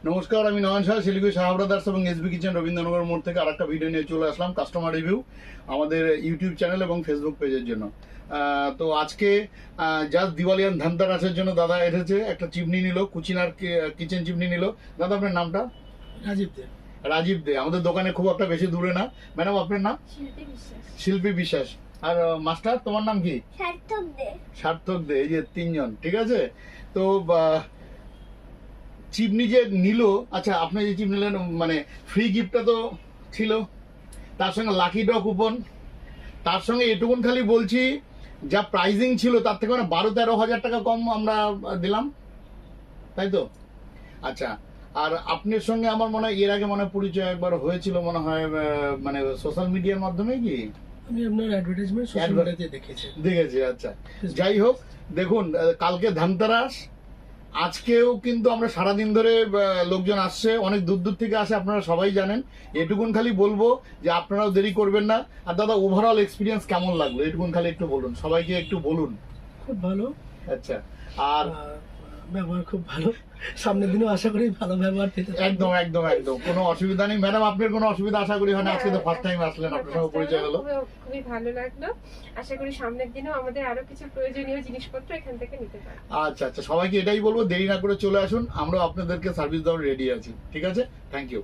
নমস্কার, আমি নয়ন শাহ, শিলিগুড়ি শাহ ব্রাদার্স এবং এসবি কিচেন রবীন্দ্রনগর মোড় থেকে আরেকটা ভিডিও নিয়ে চলে আসলাম কাস্টমার রিভিউ আমাদের ইউটিউব চ্যানেল এবং ফেসবুক পেজের জন্য। তো আজকে জাস্ট দিওয়ালিয়ান ধনতেরাসের জন্য দাদা এসেছে, একটা চিমনি নিল, কুচিনার কিচেন চিমনি নিল। দাদা আপনার নামটা? রাজীব দে। রাজীব দে। আমাদের দোকানে খুব একটা বেশি দূরে না। ম্যাডাম আপনার নাম? শিল্পী বিশ্বাস। আর মাস্টার তোমার নাম কি? সার্থক দে। সার্থক দে। এই যে তিনজন, ঠিক আছে। তো চিমনি যে নিল, আচ্ছা আপনি যে চিমনি নিলেন মানে ফ্রি গিফটটা তো ছিল, তার সঙ্গে লাকি ড্র কুপন, তার সঙ্গে এটুকুন খালি বলছি যা প্রাইজিং ছিল তার থেকে মানে 12-13 হাজার টাকা কম আমরা দিলাম, তাই তো? আচ্ছা, আর আপনার সঙ্গে আমার মনে হয় এর আগে মনে হয় পরিচয় একবার হয়েছিল মনে হয়, মানে সোশ্যাল মিডিয়ার মাধ্যমে কি? আমি আপনার অ্যাডভার্টাইজমেন্ট সোশ্যাল মিডিয়াতে দেখেছি। আচ্ছা, যাই হোক, দেখুন কালকে ধনতেরাস, আজকেও কিন্তু আমরা সারাদিন ধরে লোকজন আসছে, অনেক দূর দূর থেকে আসে, আপনারা সবাই জানেন। এটুকুন খালি বলবো যে আপনারাও দেরি করবেন না। আর দাদা ওভারঅল এক্সপিরিয়েন্স কেমন লাগলো এটুকুন খালি একটু বলুন, সবাইকে একটু বলুন। খুব ভালো। আচ্ছা, আর ব্যবহার খুব ভালো, সামনের দিনও আশা করি ভালো ব্যবহার পেতে। একদম একদম একদম কোনো অসুবিধা নেই। ম্যাডাম আপনার কোনো অসুবিধা আশা করি হয় না? আজকে তো ফার্স্ট টাইম আসলেন, আপনার সঙ্গে পরিচয় হলো, খুবই ভালো লাগলো। আশা করি সামনের দিনেও আমাদের আরো কিছু প্রয়োজনীয় জিনিসপত্র এখান থেকে নিতে পারবো। আচ্ছা আচ্ছা, সবাইকে এটাই বলবো, দেরি না করে চলে আসুন, আমরাও আপনাদেরকে সার্ভিস দেওয়ার রেডি আছি। ঠিক আছে, থ্যাংক ইউ।